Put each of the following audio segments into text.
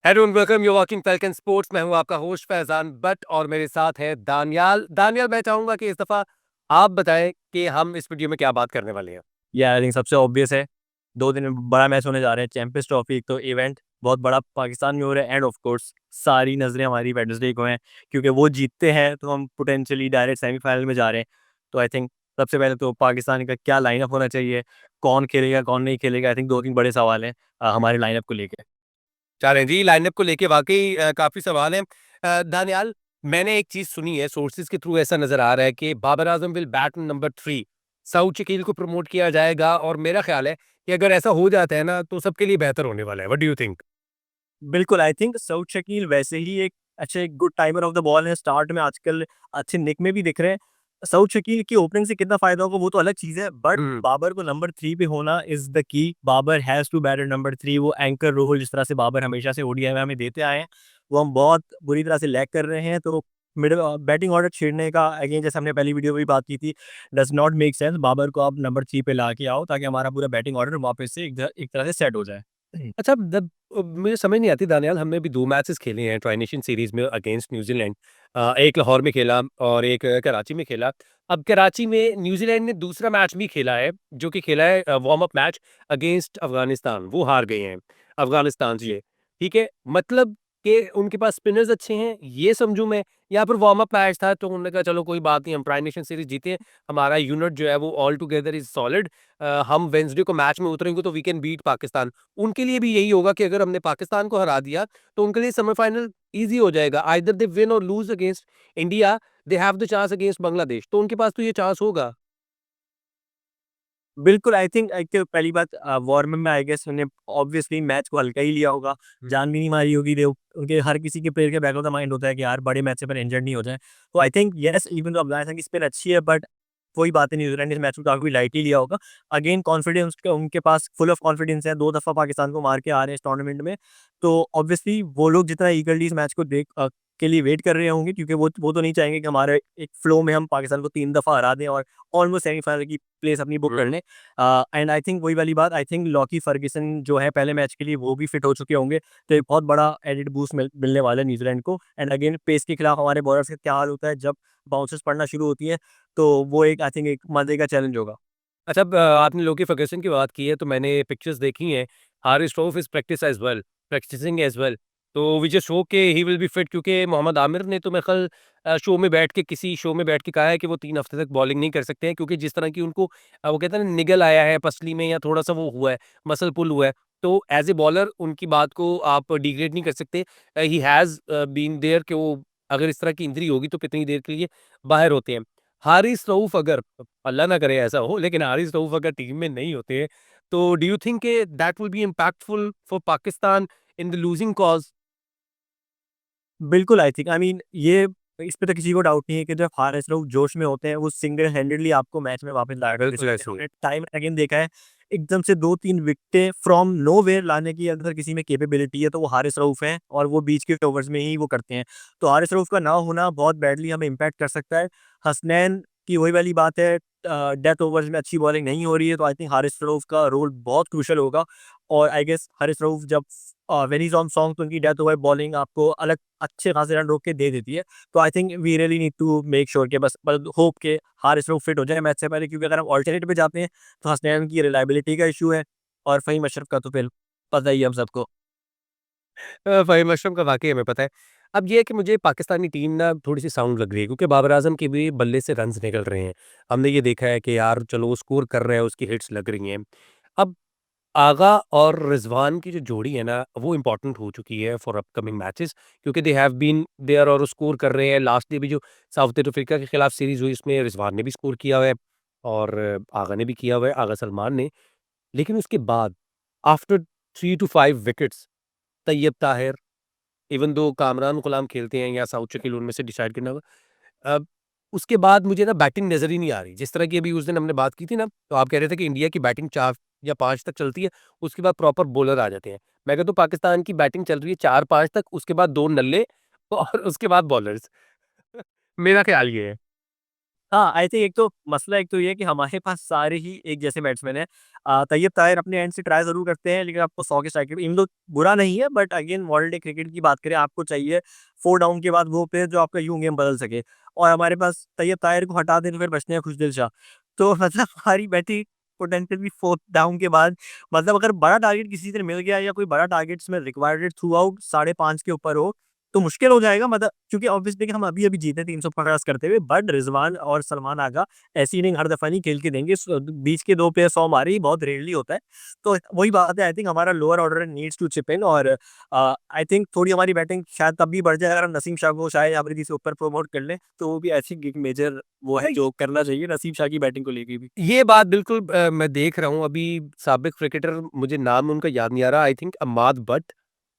Hello and welcome, you watching falcon sports. मैं हूं आपका होस्ट फैजान बट और मेरे साथ है दानियाल। मैं चाहूंगा कि इस दफा आप बताएं कि हम इस वीडियो में क्या बात करने वाले हैं। या आई थिंक सबसे ऑब्वियस है। 2 दिन में बड़ा मैच होने जा रहे हैं, चैंपियंस ट्रॉफी। एक तो इवेंट बहुत बड़ा पाकिस्तान में हो रहा है, एंड ऑफ कोर्स सारी नजरें हमारी वेडनेसडे को हैं, क्योंकि वो जीतते हैं तो हम पोटेंशियली डायरेक्ट सेमीफाइनल में जा रहे हैं। तो आई थिंक सबसे पहले तो पाकिस्तान का क्या लाइनअप होना चाहिए, कौन खेलेगा कौन नहीं खेलेगा। आई थिंक 2-3 बड़े सवाल हैं हमारे लाइनअप को लेकर। चलें जी, लाइनअप को लेके वाकई काफी सवाल हैं। दानियाल, मैंने एक चीज सुनी है, सोर्सेज के थ्रू ऐसा नजर आ रहा है कि Babar Azam will bat number 3। Saud Shakeel को प्रमोट किया जाएगा और मेरा ख्याल है कि अगर ऐसा हो जाता है ना तो सबके लिए बेहतर होने वाला है। What do you think? बिल्कुल, आई थिंक सऊद शकील वैसे ही एक अच्छे good timer of the ball है। स्टार्ट में आजकल अच्छे निक में भी दिख रहे हैं। सऊद शकील की ओपनिंग से कितना फ़ायदा होगा वो तो अलग चीज़ है, बट हम्म। बाबर को नंबर 3 पे होना is the key. Babar has to bat at number 3। वो एंकर रोल जिस तरह से बाबर हमेशा से ओडीआई में हमें देते आए हैं, वो हम बहुत बुरी तरह से लैग कर रहे हैं। तो मिडल बैटिंग ऑर्डर छेड़ने का अगेन, जैसे हमने पहली वीडियो में भी बात की थी, does not make sense. Babar को आप नंबर 3 पे ला के आओ ताकि हमारा पूरा बैटिंग ऑर्डर वापस से एक तरह से सेट हो जाए। अच्छा, मुझे समझ नहीं आती दानियाल, हमने अभी 2 मैचेस खेले हैं ट्राई नेशन सीरीज़ में अगेंस्ट न्यूज़ीलैंड। एक लाहौर में खेला और एक कराची में खेला। अब कराची में न्यूज़ीलैंड ने दूसरा मैच भी खेला है, जो कि खेला है warm up match against Afghanistan. वो हार गए हैं अफ़गानिस्तान से, ठीक है? मतलब कि उनके पास स्पिनर्स अच्छे हैं, ये समझूँ मैं, या फिर वार्म अप मैच था तो उन्होंने कहा चलो कोई बात नहीं, हम ट्राई नेशन सीरीज़ जीते हैं, हमारा यूनिट जो है वो ऑल टुगेदर इज़ सॉलिड। हम वेडनेसडे को मैच में उतरेंगे तो वी कैन बीट पाकिस्तान। उनके लिए भी यही होगा कि अगर हमने पाकिस्तान को हरा दिया, तो उनके लिए सेमीफाइनल ईज़ी हो जाएगा। आइदर दे विन और lose against India, they have the chance against Bangladesh. तो उनके पास तो ये चांस होगा। बिल्कुल, आई थिंक एक तो पहली बात, वार्म-अप में आई गेस उन्होंने ऑब्वियसली मैच को हल्का ही लिया होगा, हुँ। जान भी नहीं मारी होगी। दे उनके हर किसी के प्लेयर के बैक ऑफ द माइंड होता है कि यार बड़े मैच से पर इंजर्ड नहीं हो जाए। तो I think yes, even though Afghanistan की स्पिन अच्छी है, बट कोई बात नहीं, न्यूजीलैंड ने इस मैच को काफ़ी लाइटली लिया होगा। अगेन कॉन्फिडेंस उनके पास फुल ऑफ कॉन्फिडेंस है, 2 दफ़ा पाकिस्तान को मार के आ रहे हैं इस टूर्नामेंट में। तो ऑब्वियसली वो लोग जितना ईगरली इस मैच को के लिए वेट कर रहे होंगे, क्योंकि वो तो नहीं चाहेंगे कि हमारे एक फ्लो में हम पाकिस्तान को 3 दफ़ा हरा दें और ऑलमोस्ट सेमीफाइनल की प्लेस अपनी बुक कर हुँ। लें। एंड आई थिंक वही वाली बात, आई थिंक लॉकी फर्ग्यूसन जो है पहले मैच के लिए वो भी फिट हो चुके होंगे। तो एक बहुत बड़ा एडेड बूस्ट मिलने वाला है न्यूजीलैंड को। एंड अगेन पेस के खिलाफ हमारे बॉलर्स का क्या हाल होता है जब बाउंसर्स पड़ना शुरू होती है, तो वो एक आई थिंक एक मजे का चैलेंज होगा। अच्छा, आपने लोकी फर्ग्यूसन की बात की है तो मैंने पिक्चर्स देखी हैं। Haris Rauf is practising as well. तो व्हिच इज़ शो के ही विल बी फिट, क्योंकि मोहम्मद आमिर ने तो मेरे ख़्याल शो में बैठ के किसी शो में बैठ के कहा है कि वो 3 हफ्ते तक बॉलिंग नहीं कर सकते हैं, क्योंकि जिस तरह की उनको वो कहते हैं ना निगल आया है पसली में, या थोड़ा-सा वो हुआ है, मसल पुल हुआ है। तो एज़ ए बॉलर उनकी बात को आप डिग्रेड नहीं कर सकते। ही हैज़ बीन देयर कि वो अगर इस तरह की इंजरी होगी तो कितनी देर के लिए बाहर होते हैं। हारिस रऊफ अगर, अल्लाह ना करे ऐसा हो, लेकिन हारिस रऊफ अगर टीम में नहीं होते, तो डू यू थिंक के that will be impactful for Pakistan in the losing cause? बिल्कुल, आई थिंक आई मीन ये इस पे तो किसी को डाउट नहीं है कि जब हारिस रऊफ जोश में होते हैं, वो सिंगल हैंडेडली आपको मैच में वापस ला के दे बिल्कुल सकते हैं। ऐसे ही। हमने टाइम अगेन देखा है, एकदम से 2-3 विकेटें फ्रॉम नोवेयर लाने की अगर किसी में कैपेबिलिटी है, तो वो हारिस रऊफ हैं, और वो बीच के ओवर्स में ही वो करते हैं। तो हारिस रऊफ का ना होना बहुत बैडली हमें इम्पैक्ट कर सकता है। हसनैन की वही वाली बात है, डेथ ओवर्स में अच्छी बॉलिंग नहीं हो रही है, तो आई थिंक हारिस रऊफ का रोल बहुत क्रूशियल होगा। और आई गेस हारिस रऊफ जब when he is on song, तो उनकी डेथ ओवर बॉलिंग आपको अलग अच्छे खासे रन रोक के दे देती है। तो I think we really need to make sure कि बस होप के हारिस रऊफ फिट हो जाए मैच से पहले, क्योंकि अगर हम अल्टरनेट पे जाते हैं तो हसनैन की रिलायबिलिटी का इशू है, और फ़हीम अशरफ का तो फिर पता ही है हम सबको। फ़हीम अशरफ का वाक़ई हमें पता है। अब ये है कि मुझे पाकिस्तानी टीम ना थोड़ी-सी साउंड लग रही है, क्योंकि बाबर आज़म के भी बल्ले से रन्स निकल रहे हैं। हमने ये देखा है कि यार चलो वो स्कोर कर रहा है, उसकी हिट्स लग रही हैं। अब आगा और रिज़वान की जो जोड़ी है ना, वो इम्पोर्टेंट हो चुकी है फॉर अपकमिंग मैचेस, क्योंकि दे हैव बीन देयर और स्कोर कर रहे हैं। लास्टली भी जो साउथ अफ्रीका के खिलाफ सीरीज़ हुई, उसमें रिज़वान ने भी स्कोर किया हुआ है और आगा ने भी किया हुआ है, आगा सलमान ने। लेकिन उसके बाद after 3 to 5 wickets, Tayyab Tahir, even though Kamran गुलाम खेलते हैं या साउथ शकील, उनमें से डिसाइड करना होगा। अब उसके बाद मुझे ना बैटिंग नज़र ही नहीं आ रही। जिस तरह की अभी उस दिन हमने बात की थी ना, तो आप कह रहे थे कि इंडिया की बैटिंग 4 या 5 तक चलती है, उसके बाद प्रॉपर बॉलर आ जाते हैं। मैं कहता हूँ पाकिस्तान की बैटिंग चल रही है 4-5 तक, उसके बाद 2 नल्ले और उसके बाद बॉलर्स। मेरा ख़्याल ये है। हाँ, आई थिंक एक तो मसला एक तो ये है कि हमारे पास सारे ही एक जैसे बैट्समैन हैं। तैयब ताहिर अपने एंड से ट्राई ज़रूर करते हैं, लेकिन आपको 100 के स्ट्राइक रेट इवन दो बुरा नहीं है, but again modern day cricket की बात करें, आपको चाहिए 4 डाउन के बाद वो प्लेयर जो आपका यूँ गेम बदल सके। और हमारे पास तैयब ताहिर को हटा दें तो फिर बचते हैं खुशदिल शाह। तो मतलब हमारी बैटिंग पोटेंशियल 4th डाउन के बाद, मतलब अगर बड़ा टारगेट किसी से मिल गया या कोई बड़ा टारगेट इसमें रिक्वायर्ड थ्रू आउट 5.5 के ऊपर हो, तो मुश्किल हो जाएगा, मतलब क्योंकि ऑब्वियसली हम अभी-अभी जीते 350 करते हुए, बट रिजवान और सलमान आगा ऐसी इनिंग हर दफ़ा नहीं खेल के देंगे। बीच के 2 प्लेयर 100 मारे, ये बहुत रेयरली होता है। तो वही बात है, आई थिंक हमारा lower order needs to chip in, और आई थिंक थोड़ी हमारी बैटिंग शायद तब भी बढ़ जाए अगर हम नसीम शाह को शायद अफरीदी से ऊपर प्रमोट कर लें, तो वो भी आई थिंक एक मेजर वो है जो करना चाहिए नसीम शाह की बैटिंग को लेके भी। ये बात बिल्कुल मैं देख रहा हूँ अभी साबिक क्रिकेटर मुझे नाम उनका याद नहीं आ रहा आई थिंक अम्माद बट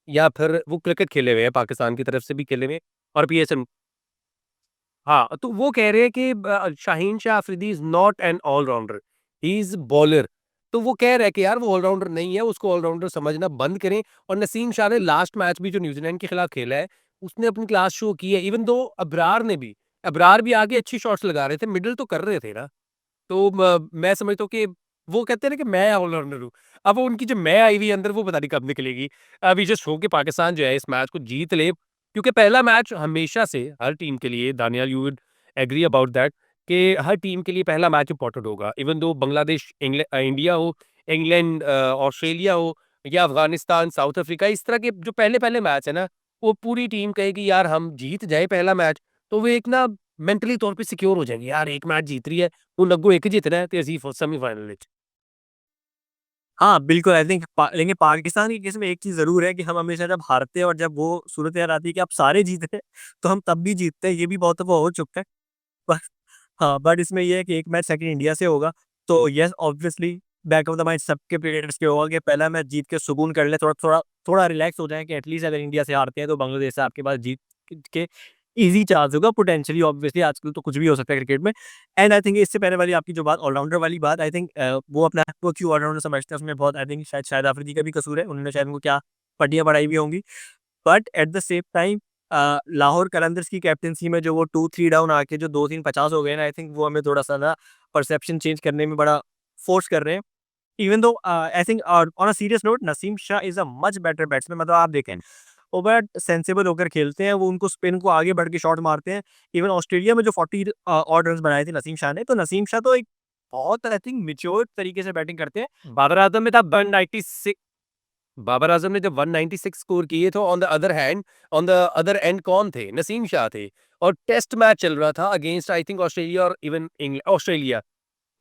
या फिर वो क्रिकेट खेले हुए हैं पाकिस्तान की तरफ से भी खेले हुए हैं और पीएसएल हाँ, तो वो कह रहे हैं कि Shaheen Shah Afridi is not an all-rounder, he is bowler. तो वो कह रहा है कि यार वो ऑल-राउंडर नहीं है, उसको ऑल-राउंडर समझना बंद करें और नसीम शाह ने लास्ट मैच भी जो न्यूज़ीलैंड के खिलाफ खेला है, उसने अपनी क्लास शो की है। इवन दो अबरार भी आगे अच्छी शॉट्स लगा रहे थे, मिडल तो कर रहे थे ना। तो मैं समझता हूँ कि वो कहते हैं ना कि मैं ऑल-राउंडर हूँ। अब वो उनकी जो मैं आई हुई है अंदर वो पता नहीं कब निकलेगी। अभी जस्ट हो के पाकिस्तान जो है इस मैच को जीत ले क्योंकि पहला मैच हमेशा से हर टीम के लिए Daniyal you would agree about that कि हर टीम के लिए पहला मैच इम्पोर्टेंट होगा। इवन दो बांग्लादेश, इंडिया हो, इंग्लैंड ऑस्ट्रेलिया हो या अफ़गानिस्तान, साउथ अफ्रीका इस तरह के जो पहले-पहले मैच है ना, वो पूरी टीम कहेगी यार हम जीत जाए पहला मैच, तो वो एक ना मेंटली तौर पे सिक्योर हो जाएँगे। यार 1 मैच जीत रही है, ਹੁਣ ਅੱਗੋਂ ਇੱਕ ਜਿੱਤਣਾ है ਤੇ ਅਸੀਂ सेमीफाइनल ਵਿੱਚ। हाँ, बिल्कुल, आई थिंक लेकिन पाकिस्तान के केस में एक चीज़ ज़रूर है कि हम हमेशा जब हारते हैं और जब वो सूरत-ए-हाल आती है कि आप सारे जीत रहे हैं, तो हम तब भी जीतते हैं, ये भी बहुत दफ़ा हो चुका है। पर हाँ, बट इसमें ये है कि एक मैच सेकंड इंडिया से होगा, तो yes obviously back of the mind सबके प्लेयर्स के होगा कि पहला मैच जीत के सुकून कर लें, थोड़ा रिलैक्स हो जाएँ कि एटलीस्ट अगर इंडिया से हारते हैं तो बांग्लादेश से आपके पास जीत के ईज़ी चांस होगा पोटेंशियली, ऑब्वियसली आजकल तो कुछ भी हो सकता है क्रिकेट में। एंड आई थिंक इससे पहले वाली आपकी जो बात ऑलराउंडर वाली बात, आई थिंक वो अपने आप को क्यों ऑलराउंडर समझते हैं उसमें बहुत आई थिंक शायद शाहिद अफरीदी का भी कसूर है। उन्होंने शायद उनको क्या पट्टियाँ पढ़ाई हुई होंगी। But at the same time Lahore Qalandars की कैप्टेंसी में जो वो 2-3 डाउन आके जो 2-3 50 हो गए ना, आई थिंक वो हमें थोड़ा-सा ना परसेप्शन चेंज करने में बड़ा फोर्स कर रहे हैं। Even though I think on a serious note Naseem Shah is a much better batsman, मतलब आप देखें, वो बड़ा सेंसिबल होकर खेलते हैं, वो उनको स्पिन को आगे बढ़ के शॉट मारते हैं। इवन ऑस्ट्रेलिया में जो 40 ऑड रन्स बनाए थे नसीम शाह ने, तो नसीम शाह तो एक बहुत आई थिंक मैच्योर तरीके से बैटिंग करते हैं। बाबर आजम में था 196 बाबर आजम ने जब 196 स्कोर किए तो ऑन द अदर एंड कौन थे? नसीम शाह थे और टेस्ट मैच चल रहा था अगेंस्ट आई थिंक ऑस्ट्रेलिया और इवन ऑस्ट्रेलिया।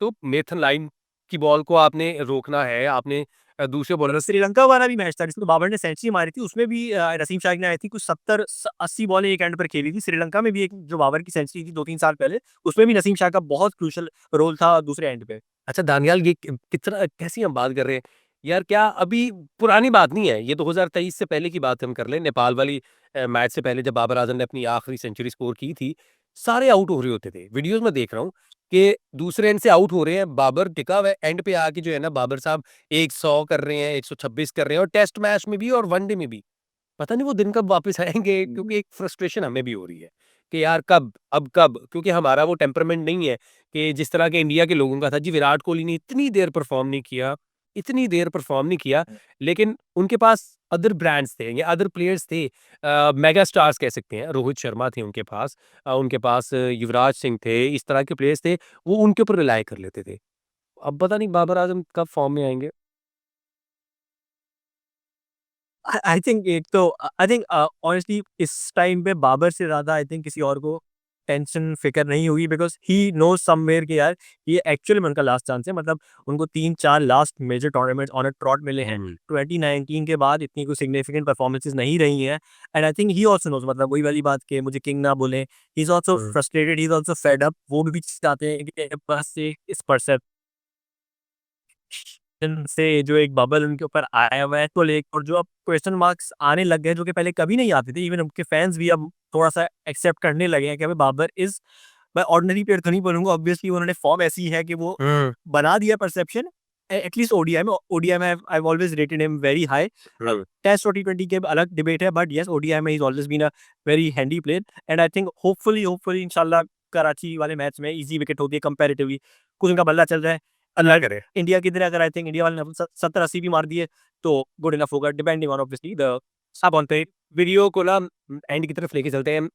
तो नेथन लाइन की बॉल को आपने रोकना है, आपने दूसरे बॉलर से श्रीलंका वाला भी मैच था जिसमें बाबर ने सेंचुरी मारी थी, उसमें भी नसीम शाह ने आई थिंक कुछ 70 स 80 बॉलें एक एंड पर खेली थी। श्रीलंका में भी एक जो बाबर की सेंचुरी थी 2-3 साल पहले, उसमें भी नसीम शाह का बहुत क्रूशियल रोल था दूसरे एंड पे। अच्छा दानियाल ये कितना कैसी हम बात कर रहे हैं। यार क्या अभी पुरानी बात नहीं है, ये 2023 से पहले की बात हम कर लें, नेपाल वाली मैच से पहले जब बाबर आज़म ने अपनी आखिरी सेंचुरी स्कोर की थी, सारे आउट हो रहे होते थे। वीडियोज़ में देख रहा हूँ कि दूसरे एंड से आउट हो रहे हैं, बाबर टिका हुआ है, एंड पे आके जो है ना बाबर साहब 100 कर रहे हैं, 126 कर रहे हैं और टेस्ट मैच में भी और वनडे में भी। पता नहीं वो दिन कब वापस आएँगे क्योंकि एक फ्रस्ट्रेशन हमें भी हो रही है, कि यार कब, अब कब? क्योंकि हमारा वो टेम्परामेंट नहीं है कि जिस तरह के इंडिया के लोगों का था। जी, विराट कोहली ने इतनी देर परफ़ॉर्म नहीं किया, लेकिन उनके पास अदर ब्रांड्स थे या अदर प्लेयर्स थे मेगा स्टार्स कह सकते हैं। रोहित शर्मा थे उनके पास युवराज सिंह थे, इस तरह के प्लेयर्स थे, वो उनके ऊपर रिलाय कर लेते थे। अब पता नहीं बाबर आज़म कब फ़ॉर्म में आएँगे? आई थिंक एक तो आई थिंक ऑनेस्टली इस टाइम पे बाबर से ज़्यादा आई थिंक किसी और को टेंशन फ़िक्र नहीं हुई, बिकॉज़ ही नोज़ समवेयर कि यार ये एक्चुअली में उनका लास्ट चांस है। मतलब उनको 3-4 last major tournaments on a trot मिले हैं। हुँ। 2019 के बाद इतनी कोई सिग्निफिकेंट परफॉर्मेंसेस नहीं रही हैं, and I think he also knows, मतलब वही वाली बात कि मुझे किंग ना बोलें। He is also hmm. Frustrated, he is also fed up. वो भी चाहते हैं कि बस से इस परसेप्शन से जो एक बबल उनके ऊपर आया हुआ है, तो लेकर और जो अब क्वेश्चन मार्क्स आने लग गए हैं, जो कि पहले कभी नहीं आते थे। इवन उनके फैन्स भी अब थोड़ा-सा एक्सेप्ट करने लगे हैं कि भाई बाबर इज़, मैं ऑर्डिनरी प्लेयर तो नहीं बोलूँगा, ऑब्वियसली उन्होंने फॉर्म ऐसी है कि वो हुँ, बना दिया परसेप्शन एटलीस्ट ओडीआई में। ओडीआई में I have always rated him very high. Hmm. Test और टी20 के अलग डिबेट है, बट येस ओडीआई में he is always been a very handy player, and I think hopefully hopefully इंशाल्लाह कराची वाले मैच में ईज़ी विकेट होती है कंपैरेटिवली, कुछ उनका बल्ला चल रहा है। अल्लाह करे। इंडिया की तरह अगर आई थिंक इंडिया वाले ने 70-80 भी मार दिए, तो गुड इनफ होगा डिपेंडिंग ऑन ऑब्वियसली द आप बोलते हैं वीडियो को ना एंड की तरफ लेके चलते हैं।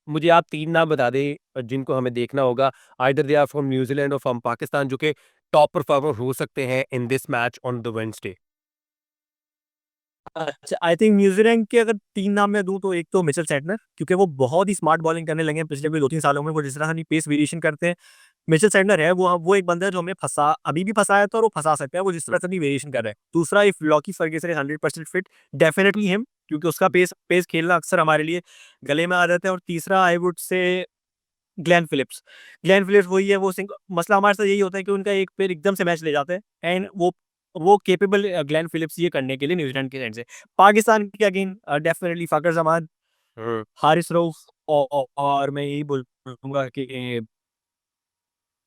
मुझे आप 3 नाम बता दें जिनको हमें देखना होगा। Either they are from New Zealand और फ्रॉम पाकिस्तान जो कि टॉप परफॉर्मर हो सकते हैं in this match on the Wednesday. अच्छा, आई थिंक न्यूज़ीलैंड के अगर 3 नाम मैं दूँ तो एक तो मिचेल सेंटनर, क्योंकि वो बहुत ही स्मार्ट बॉलिंग करने लगे हैं पिछले कोई 2-3 सालों में, वो जिस तरह अपनी पेस वेरिएशन करते हैं। मिचेल सेंटनर है वो एक बंदा है जो हमें अभी भी फँसाया था और वो फँसा सकता है, वो जिस तरह से अपनी वेरिएशन कर रहा है। दूसरा if Lockie Ferguson is 100% fit, definitely him, क्योंकि उसका पेस पेस खेलना अक्सर हमारे लिए गले में आ जाता है। और तीसरा आई वुड से ग्लेन फिलिप्स। ग्लेन फिलिप्स वही है, वो सिंग मसला हमारे साथ यही होता है कि उनका एक पैर एकदम से मैच ले जाते हैं एंड वो कैपेबल ग्लेन फिलिप्स ये करने के लिए न्यूज़ीलैंड के एंड से। पाकिस्तान के अगेन डेफिनिटली फ़खर ज़मान, हुँ। हारिस रऊफ और मैं यही बोलूँगा कि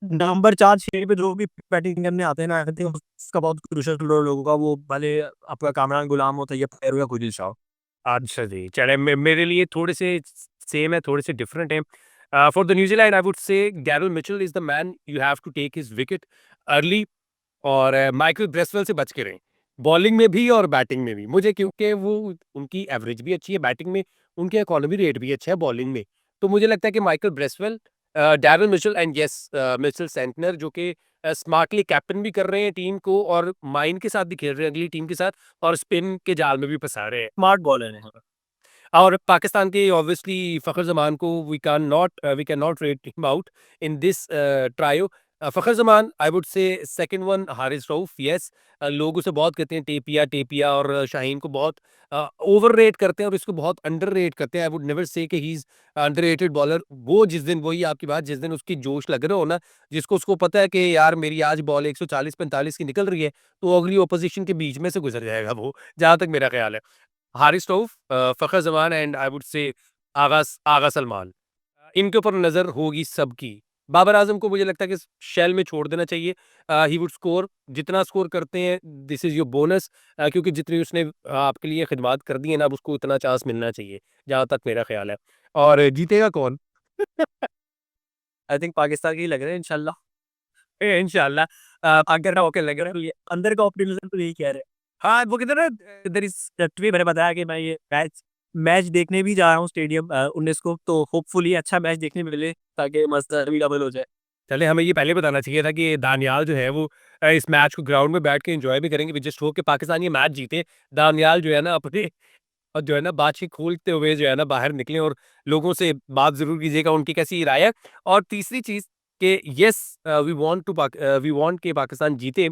नंबर 4-6 पे जो भी बैटिंग करने आते हैं ना, आई थिंक उसका बहुत क्रूशियल रोल होगा, वो भले आपका कामरान गुलाम हो, तैयब खैर हो या कुदिल शाह हो। अच्छा जी, चलें मेरे लिए थोड़े से सेम है, थोड़े से डिफरेंट हैं। For the New Zealand I would say Daryl Mitchell is the man you have to take his wicket early और माइकल ब्रेसवेल से बच के रहें, बॉलिंग में भी और बैटिंग में भी। मुझे क्योंकि वो उनकी एवरेज भी अच्छी है बैटिंग में, उनके इकॉनमी रेट भी अच्छा है बॉलिंग में। तो मुझे लगता है कि Michael Bracewell, Darrell Mitchell and yes Mitchell Santner जो कि स्मार्टली कैप्टन भी कर रहे हैं टीम को और माइंड के साथ भी खेल रहे हैं अगली टीम के साथ और स्पिन के जाल में भी फँसा रहे हैं। स्मार्ट बॉलर हैं। और पाकिस्तान के ऑब्वियसली फ़खर ज़मान को we can not rate him out in this trio. Fakhar Zaman I would say second one Haris Rauf yes. लोग उसे बहुत कहते हैं टेपिया टेपिया और शाहीन को बहुत ओवररेट करते हैं और इसको बहुत अंडररेट करते हैं। आई वुड नेवर से कि ही इज़ अंडररेटेड बॉलर। वो जिस दिन वही आपकी बात जिस दिन उसकी जोश लग रहा हो ना, जिसको उसको पता है कि यार मेरी आज बॉल 140-45 की निकल रही है, तो अगली ऑपोज़िशन के बीच में से गुज़र जाएगा वो, जहाँ तक मेरा ख़्याल है। Haris Rauf, Fakhar Zaman and I would say Agha Salman. इनके ऊपर नज़र होगी सबकी। बाबर आज़म को मुझे लगता है कि शेल में छोड़ देना चाहिए। ही वुड स्कोर जितना स्कोर करते हैं दिस इज़ योर बोनस, क्योंकि जितनी उसने आपके लिए खिदमत कर दी है ना अब उसको उतना चांस मिलना चाहिए, जहाँ तक मेरा ख़्याल है। और जीतेगा कौन? आई थिंक पाकिस्तान के ही लग रहे हैं इंशाल्लाह। इंशाल्लाह। अगर ओके लग रहा है, ये अंदर का ऑप्टिमिज्म तो यही कह रहे हैं। हाँ, वो कहते हैं ना देयर इज़ तभी मैंने बताया कि मैं ये मैच मैच देखने भी जा रहा हूँ स्टेडियम 19 को, तो होपफुली अच्छा मैच देखने मिले ताकि मज़ा भी डबल हो जाए। चले हमें ये पहले बताना चाहिए था कि दानियाल जो है वो इस मैच को ग्राउंड में बैठ के एंजॉय भी करेंगे जस्ट होप कि पाकिस्तान ये मैच जीते। दानियाल जो है ना अपने और जो है ना बातचीत खोलते हुए जो है ना बाहर निकले और लोगों से बात ज़रूर कीजिएगा उनकी कैसी राय है। और तीसरी चीज़ कि येस वी वांट कि पाकिस्तान जीते,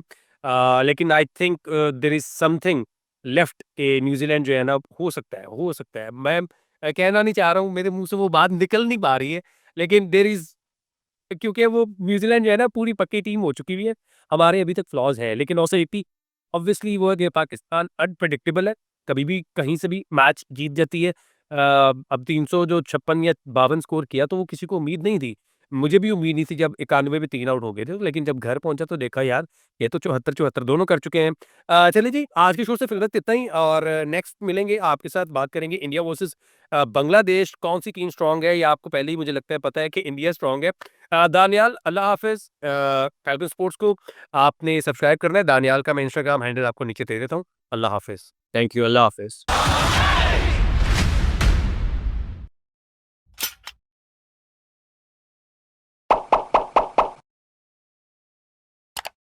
लेकिन I think there is something left कि न्यूज़ीलैंड जो है ना हो सकता है। मैं कहना नहीं चाह रहा हूँ, मेरे मुँह से वो बात निकल नहीं पा रही है, लेकिन देयर इज़ क्योंकि वो न्यूज़ीलैंड जो है ना पूरी पक्की टीम हो चुकी हुई है। हमारे अभी तक फ्लॉज़ हैं, लेकिन ऑल्सो एपी ऑब्वियसली वो है कि पाकिस्तान अनप्रेडिक्टेबल है, कभी भी कहीं से भी मैच जीत जाती है। अब 300 जो 56 या 52 स्कोर किया तो वो किसी को उम्मीद नहीं थी। मुझे भी उम्मीद नहीं थी जब 91 में 3 आउट हो गए थे, लेकिन जब घर पहुँचा तो देखा यार ये तो 74-74 दोनों कर चुके हैं। चलिए जी आज के शो से फ़िलहाल इतना ही और नेक्स्ट मिलेंगे आपके साथ बात करेंगे इंडिया वर्सेस बांग्लादेश कौन-सी टीम स्ट्रॉन्ग है? ये आपको पहले ही मुझे लगता है पता है कि इंडिया स्ट्रॉन्ग है। दानियाल अल्लाह हाफ़िज़। फैल्कन स्पोर्ट्स को आपने सब्सक्राइब करना है। दानियाल का मैं इंस्टाग्राम हैंडल आपको नीचे दे देता हूँ। अल्लाह हाफ़िज़। थैंक यू, अल्लाह हाफ़िज़।